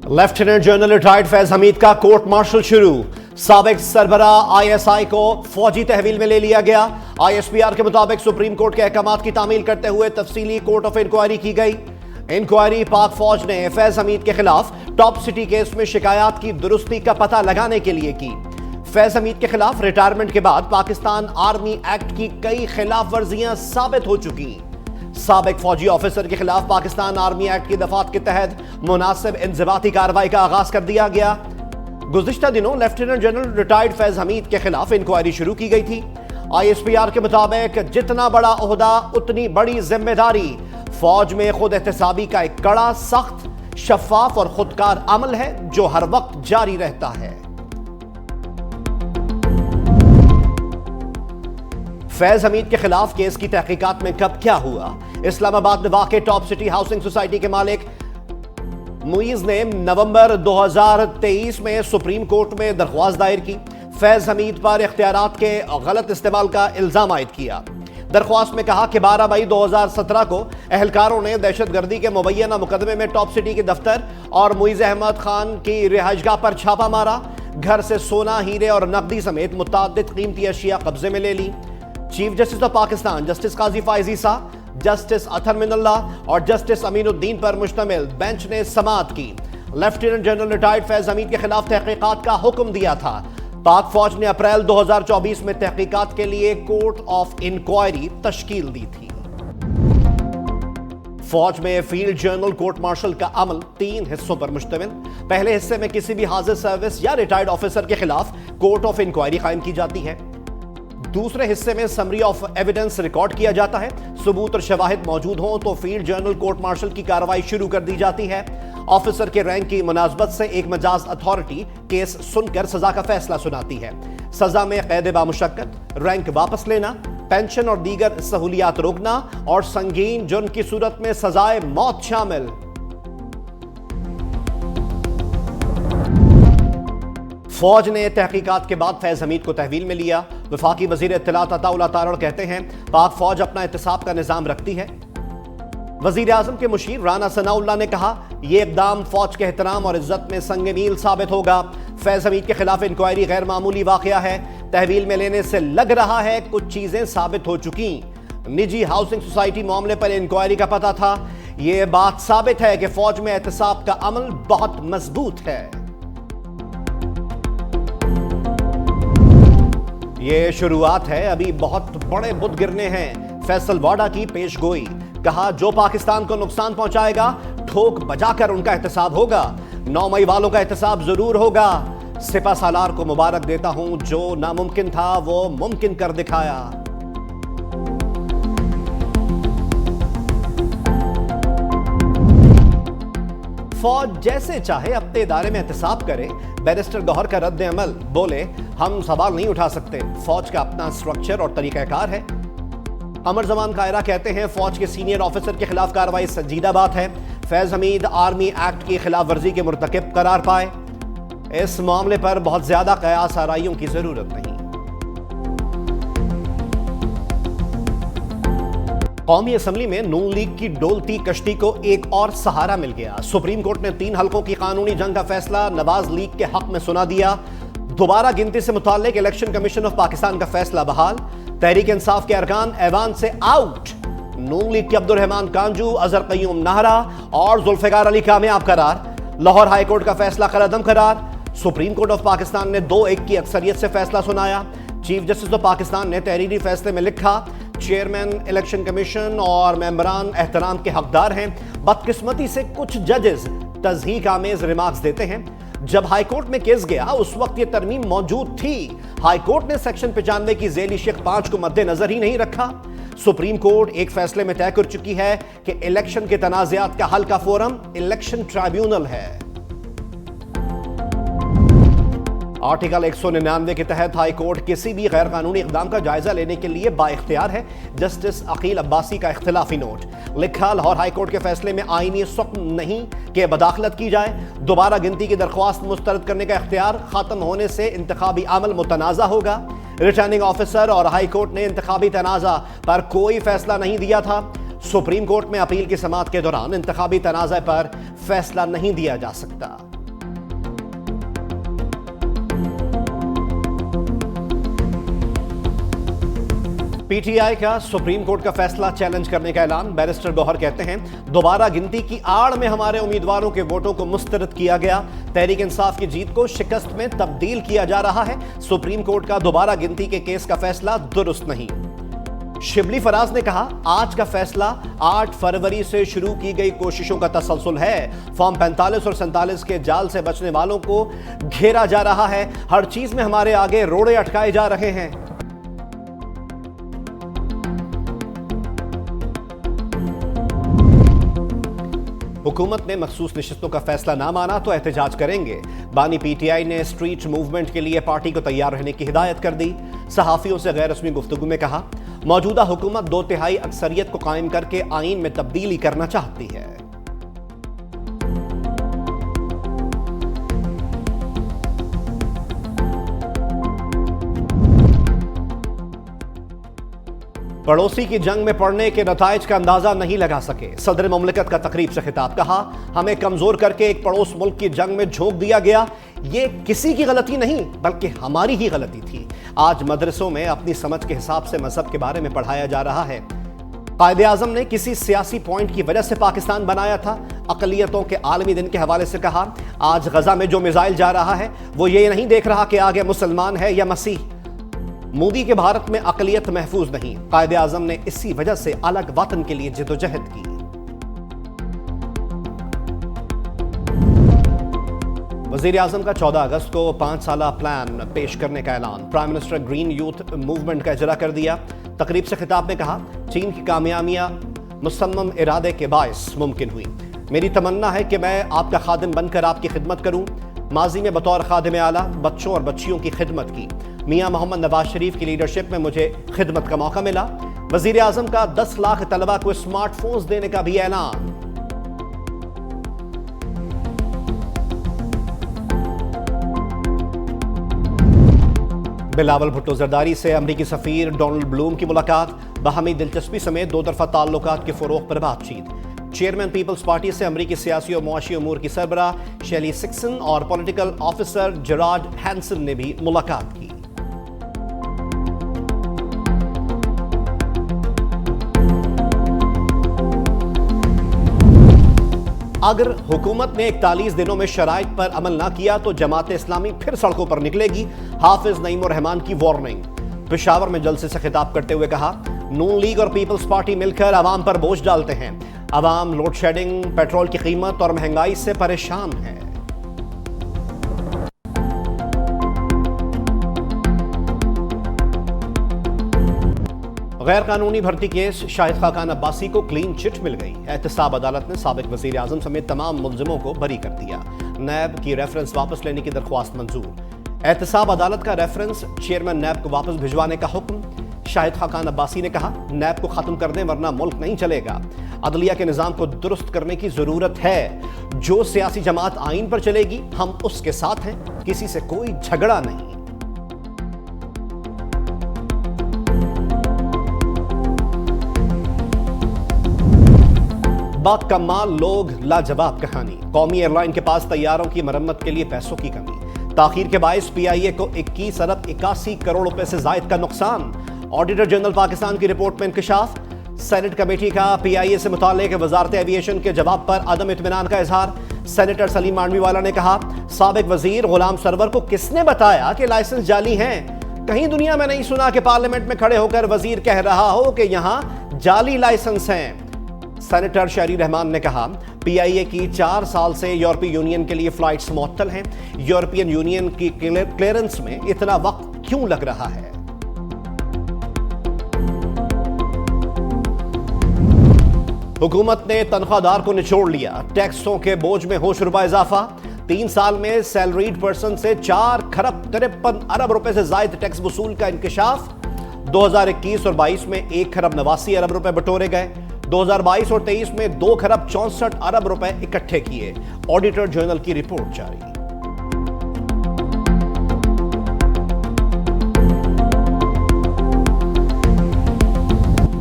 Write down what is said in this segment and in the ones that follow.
Lieutenant general retired Faiz Hamid का court martial शुरू। साबिक सरबरा आईएसआई को फौजी तहवील में ले लिया गया। आईएसपीआर के मुताबिक सुप्रीम कोर्ट के अहकामात की तामील करते हुए तफसीली कोर्ट ऑफ इंक्वायरी की गई। इंक्वायरी पाक फौज ने फैज हमीद के खिलाफ टॉप सिटी केस में शिकायत की दुरुस्ती का पता लगाने के लिए की। फैज हमीद के खिलाफ रिटायरमेंट के बाद पाकिस्तान आर्मी एक्ट की कई खिलाफ वर्जियां साबित हो चुकी। साबिक फौजी ऑफिसर के खिलाफ पाकिस्तान आर्मी एक्ट की दफात के तहत मुनासिब इंज़िबाती कार्रवाई का आगाज कर दिया गया। गुज़िश्ता दिनों lieutenant general retired Faiz Hameed के खिलाफ इंक्वायरी शुरू की गई थी। आईएसपीआर के मुताबिक जितना बड़ा ओहदा उतनी बड़ी जिम्मेदारी। फौज में खुद एहतसाबी का एक कड़ा, सख्त, शफाफ और खुदकार अमल है जो हर वक्त जारी रहता है। फैज हमीद के खिलाफ केस की तहकीकात में कब क्या हुआ? इस्लामाबाद में वाक़ टॉप सिटी हाउसिंग सोसाइटी के मालिक मुईज ने नवंबर 2023 में सुप्रीम कोर्ट में दरख्वास्त दायर की। फैज हमीद पर इख्तियारात के गलत इस्तेमाल का इल्जाम आयद किया। दरख्वास्त में कहा कि 12 मई 2017 को एहलकारों ने दहशतगर्दी के मुबैना मुकदमे में टॉप सिटी के दफ्तर और मुईज अहमद खान की रिहाइशगाह पर छापा मारा। घर से सोना, हीरे और नकदी समेत मुतअद्दिद कीमती अशिया कब्जे में ले ली। Chief justice of Pakistan justice Qazi Faez Isa, justice Athar Minallah और जस्टिस अमीनुद्दीन पर मुश्तमिल बेंच ने समाअत की। Lieutenant general retired Faiz Hameed के खिलाफ तहकीकात का हुक्म दिया था। पाक फौज ने अप्रैल 2024 में तहकीकात के लिए कोर्ट ऑफ इंक्वायरी तश्कील दी थी। फौज में फील्ड जर्नल कोर्ट मार्शल का अमल 3 हिस्सों पर मुश्तमिल। पहले हिस्से में किसी भी हाजिर सर्विस या रिटायर्ड ऑफिसर के खिलाफ कोर्ट ऑफ इंक्वायरी कायम की जाती है। दूसरे हिस्से में समरी ऑफ एविडेंस रिकॉर्ड किया जाता है। सबूत और शवाहिद मौजूद हों तो फील्ड जर्नल कोर्ट मार्शल की कार्रवाई शुरू कर दी जाती है। ऑफिसर के रैंक की मुनासबत से एक मजाज अथॉरिटी केस सुनकर सजा का फैसला सुनाती है। सजा में कैद बामुशक्कत, रैंक वापस लेना, पेंशन और दीगर सहूलियात रोकना और संगीन जुर्म की सूरत में सजाए मौत शामिल। फौज ने तहकीकात के बाद फैज हमीद को तहवील में लिया। वफाकी वजीर इत्तलात अताउल्लाह तारड़ कहते हैं पाक फौज अपना एहतसाब का निजाम रखती है। वजीर आजम के मुशीर राना सनाउल्लाह ने कहा यह इकदाम फौज के एहतराम और इज्जत में संग मील साबित होगा। फैज हमीद के खिलाफ इंक्वायरी गैर मामूली वाकया है। तहवील में लेने से लग रहा है कुछ चीजें साबित हो चुकी। निजी हाउसिंग सोसाइटी मामले पर इंक्वायरी का पता था। यह बात साबित है कि फौज में एहतसाब का अमल बहुत मजबूत है। ये शुरुआत है, अभी बहुत बड़े बुत गिरने हैं। फैसल वाडा की पेशगोई, कहा जो पाकिस्तान को नुकसान पहुंचाएगा ठोक बजाकर उनका एहतसाब होगा। 9 मई वालों का एहतसाब जरूर होगा। सिपा सालार को मुबारक देता हूं, जो नामुमकिन था वो मुमकिन कर दिखाया। फौज जैसे चाहे अपने इदारे में एहतसाब करे। बैरिस्टर गौहर का रद्द अमल, बोले हम सवाल नहीं उठा सकते, फौज का अपना स्ट्रक्चर और तरीकाकार है। अमर जमान कायरा कहते हैं फौज के सीनियर ऑफिसर के खिलाफ कार्रवाई संजीदा बात है। फैज हमीद आर्मी एक्ट की खिलाफ वर्जी के मुर्तकिब करार पाए। इस मामले पर बहुत ज्यादा कयास आराइयों की जरूरत नहीं। कौमी असम्बली में नून लीग की डोलती कश्ती को एक और सहारा मिल गया। सुप्रीम कोर्ट ने 3 हलकों की कानूनी जंग का फैसला नवाज लीग के हक में सुना दिया। दोबारा गिनती से मुताल्लिक इलेक्शन कमीशन ऑफ पाकिस्तान का फैसला बहाल। तहरीक इंसाफ के अरकान ऐवान से आउट। नून लीग के अब्दुर्रहमान कांजू, अजहर कय्यूम नाहरा और जुल्फिकार अली कामयाब करार। लाहौर हाई कोर्ट का फैसला कलअदम करार। सुप्रीम कोर्ट ऑफ पाकिस्तान ने 2-1 की अक्सरियत से फैसला सुनाया। चीफ जस्टिस ऑफ पाकिस्तान ने तहरीरी फैसले में लिखा चेयरमैन इलेक्शन कमीशन और मेंबरान एहतराम के हकदार हैं। बदकिस्मती से कुछ जजेस तज़हीक आमेज रिमार्क्स देते हैं। जब हाईकोर्ट में केस गया उस वक्त यह तरमीम मौजूद थी। हाईकोर्ट ने सेक्शन 95 की ज़ेली शेख 5 को मद्देनजर ही नहीं रखा। सुप्रीम कोर्ट एक फैसले में तय कर चुकी है कि इलेक्शन के तनाज़ात का हल का फोरम इलेक्शन ट्राइब्यूनल है। आर्टिकल 199 के तहत हाई कोर्ट किसी भी गैर कानूनी इकदाम का जायजा लेने के लिए बाइख्तियार है। जस्टिस अकील अब्बासी का इख्तिलाफी नोट, लिखा लाहौर हाई कोर्ट के फैसले में आईनी सुक्म नहीं कि बदाखलत की जाए। दोबारा गिनती की दरख्वास्त मुस्तरद करने का इख्तियार खत्म होने से इंतखाबी अमल मुतनाज़ा होगा। रिटर्निंग ऑफिसर और हाई कोर्ट ने इंतखाबी तनाज़ा पर कोई फैसला नहीं दिया था। सुप्रीम कोर्ट में अपील की समाअत के दौरान इंतखाबी तनाज़ा पर फैसला नहीं दिया जा सकता। पीटीआई का सुप्रीम कोर्ट का फैसला चैलेंज करने का ऐलान। बैरिस्टर गौहर कहते हैं, दोबारा गिनती की आड़ में हमारे उम्मीदवारों के वोटों को मुस्तरद किया गया। तहरीक इंसाफ की जीत को शिकस्त में तब्दील किया जा रहा है। सुप्रीम कोर्ट का दोबारा गिनती के केस का फैसला दुरुस्त नहीं। शिबली फराज ने कहा, आज का फैसला 8 फरवरी से शुरू की गई कोशिशों का तसलसल है। फॉर्म 45 और 47 के जाल से बचने वालों को घेरा जा रहा है। हर चीज में हमारे आगे रोड़े अटकाए जा रहे हैं। हुकूमत ने मखसूस नशिस्तों का फैसला ना माना तो एहतजाज करेंगे। बानी पीटीआई ने स्ट्रीट मूवमेंट के लिए पार्टी को तैयार रहने की हिदायत कर दी। सहाफियों से गैर रस्मी गुफ्तगू में कहा, मौजूदा हुकूमत 2/3 अक्सरियत को कायम करके आईन में तब्दीली करना चाहती है। पड़ोसी की जंग में पड़ने के नताइज का अंदाजा नहीं लगा सके। सदर मुमलिकत का तकरीब से खिताब। कहा, हमें कमजोर करके एक पड़ोस मुल्क की जंग में झोंक दिया गया। ये किसी की गलती नहीं बल्कि हमारी ही गलती थी। आज मदरसों में अपनी समझ के हिसाब से मजहब के बारे में पढ़ाया जा रहा है। कायदे आजम ने किसी सियासी पॉइंट की वजह से पाकिस्तान बनाया था। अकलियतों के आलमी दिन के हवाले से कहा, आज गजा में जो मिसाइल जा रहा है वो ये नहीं देख रहा कि आगे मुसलमान है या मसीह। मोदी के भारत में अकलियत महफूज नहीं। कायदे आजम ने इसी वजह से अलग वतन के लिए जिद्दोजहद की। वजीर आजम का 14 अगस्त को 5 साला प्लान पेश करने का ऐलान। Prime minister green youth movement का इजरा कर दिया। तकरीब से खिताब में कहा, चीन की कामयाबियां मुसम्मम इरादे के बायस मुमकिन हुई। मेरी तमन्ना है कि मैं आपका खादिम बनकर आपकी खिदमत करूं। माजी में बतौर खादिम आला बच्चों और बच्चियों की खिदमत की। मियां मोहम्मद नवाज शरीफ की लीडरशिप में मुझे खिदमत का मौका मिला। वजीर आजम का 10 लाख तलबा को स्मार्टफोन्स देने का भी ऐलान। बिलावल भुट्टो जरदारी से अमरीकी सफीर डोनाल्ड ब्लूम की मुलाकात। बाहमी दिलचस्पी समेत 2 तरफा ताल्लुकात के फरोग पर बातचीत। चेयरमैन पीपल्स पार्टी से अमरीकी सियासी और मुआशी उमूर की सरबराह शेली सिक्सन और पॉलिटिकल ऑफिसर जेराड हैंसन ने भी मुलाकात की। अगर हुकूमत ने 41 दिनों में शराइत पर अमल ना किया तो जमात इस्लामी फिर सड़कों पर निकलेगी। हाफिज नईम उर रहमान की वार्निंग। पेशावर में जलसे से खिताब करते हुए कहा, नून लीग और पीपल्स पार्टी मिलकर अवाम पर बोझ डालते हैं। अवाम लोड शेडिंग, पेट्रोल की कीमत और महंगाई से परेशान है। गैर कानूनी भर्ती केस, शाहिद खाकान अब्बासी को क्लीन चिट मिल गई। एहतसाब अदालत ने साबिक वजीर आजम समेत तमाम मुलजिमों को बरी कर दिया। नैब की रेफरेंस वापस लेने की दरख्वास्त मंजूर। एहतसाब अदालत का रेफरेंस चेयरमैन नैब को वापस भिजवाने का हुक्म। शाहिद खाकान अब्बासी ने कहा, नैब को खत्म कर दें वरना मुल्क नहीं चलेगा। अदलिया के निजाम को दुरुस्त करने की जरूरत है। जो सियासी जमात आइन पर चलेगी हम उसके साथ हैं, किसी से कोई झगड़ा नहीं। बाकमाल लोग, लाजवाब कहानी। कौमी एयरलाइन के पास तैयारों की मरम्मत के लिए पैसों की कमी। ताखीर के बायस पीआईए को 21 अरब 81 करोड़ रुपए से जायद का नुकसान। ऑडिटर जनरल पाकिस्तान की रिपोर्ट में इंकशाफ। सेनेट कमेटी का पीआईए से मुताल्लिक वजारत एविएशन के जवाब पर अदम इत्मीनान का इजहार। सेनेटर सलीम मांडवीवाला ने कहा, साबिक वजीर गुलाम सरवर को किसने बताया कि लाइसेंस जाली हैं? कहीं दुनिया में नहीं सुना कि पार्लियामेंट में खड़े होकर वजीर कह रहा हो कि यहां जाली लाइसेंस हैं। सेनेटर शहरी रहमान ने कहा, पीआईए की 4 साल से यूरोपीय यूनियन के लिए फ्लाइट्स मुअत्तल हैं। यूरोपियन यूनियन की क्लियरेंस में इतना वक्त क्यों लग रहा है? हुकूमत ने तनख्वाहदार को निचोड़ लिया। टैक्सों के बोझ में होशरुबा इजाफा। 3 साल में सैलरीड पर्सन से 4 खरब 53 अरब रुपए से जायद टैक्स वसूल का इंकशाफ। 2021 और 22 में 1 खरब 89 अरब रुपए बटोरे गए। 2022 और 23 में 2 खरब 64 अरब रुपए इकट्ठे किए। ऑडिटर जनरल की रिपोर्ट जारी।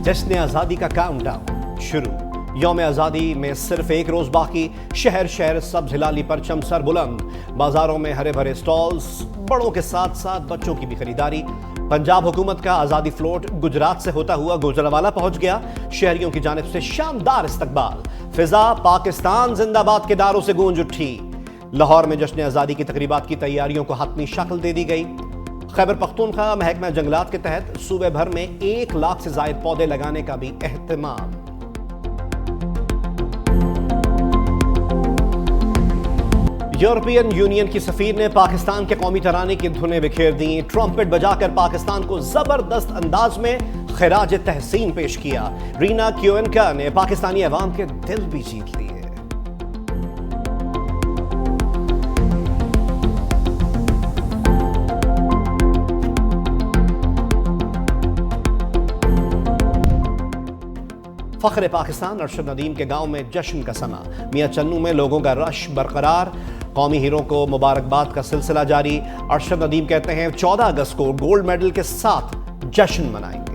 जश्न आजादी का काउंटडाउन शुरू। यौम आजादी में सिर्फ 1 रोज बाकी। शहर शहर सब्ज हिलाली परचम सर बुलंद। बाजारों में हरे भरे स्टॉल्स, बड़ों के साथ साथ बच्चों की भी खरीदारी। पंजाब हुकूमत का आजादी फ्लोट गुजरात से होता हुआ गुजरावाला पहुंच गया। शहरियों की जानिब से शानदार इस्तकबाल। फिजा पाकिस्तान जिंदाबाद के नारों से गूंज उठी। लाहौर में जश्न आजादी की तकरीबात की तैयारियों को हतमी शक्ल दे दी गई। खैबर पख्तूनख्वा महकमा जंगलात के तहत सूबे भर में 1 लाख से जायद पौधे लगाने का भी एहतमाम। यूरोपियन यूनियन की सफीर ने पाकिस्तान के कौमी तराने की धुनें बिखेर दी। ट्रम्पेट बजाकर पाकिस्तान को जबरदस्त अंदाज में खिराज तहसीन पेश किया। रीना क्योएनका ने पाकिस्तानी अवाम के दिल भी जीत लिए। फख्र पाकिस्तान अरशद नदीम के गांव में जश्न का समा। मियां चन्नू में लोगों का रश बरकरार। कौमी हीरो को मुबारकबाद का सिलसिला जारी। अरशद नदीम कहते हैं 14 अगस्त को गोल्ड मेडल के साथ जश्न मनाएंगे।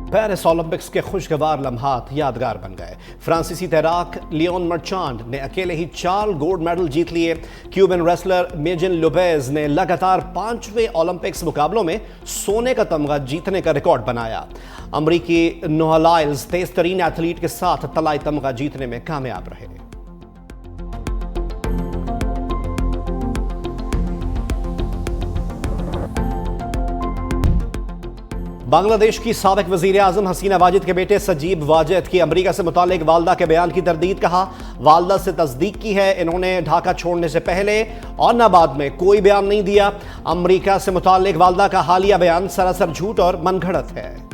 पेरिस ओलंपिक्स के खुशगवार लम्हात यादगार बन गए। फ्रांसीसी तैराक लियोन मर्चांट ने अकेले ही 4 गोल्ड मेडल जीत लिए। क्यूबन रेसलर मेजिन लोपेज ने लगातार 5वें ओलंपिक्स मुकाबलों में सोने का तमगा जीतने का रिकॉर्ड बनाया। अमरीकी नोहा लाइल्स तेज तरीन एथलीट के साथ तलाई तमगा जीतने में कामयाब रहे। बांग्लादेश की साबिक वजीर आजम हसीना वाजिद के बेटे सजीब वाजिद की अमरीका से मुतालिक वालदा के बयान की तरदीद। कहा, वालदा से तस्दीक की है, इन्होंने ढाका छोड़ने से पहले और न बाद में कोई बयान नहीं दिया। अमरीका से मुतालिक वालदा का हालिया बयान सरासर झूठ और मनगढ़ंत है।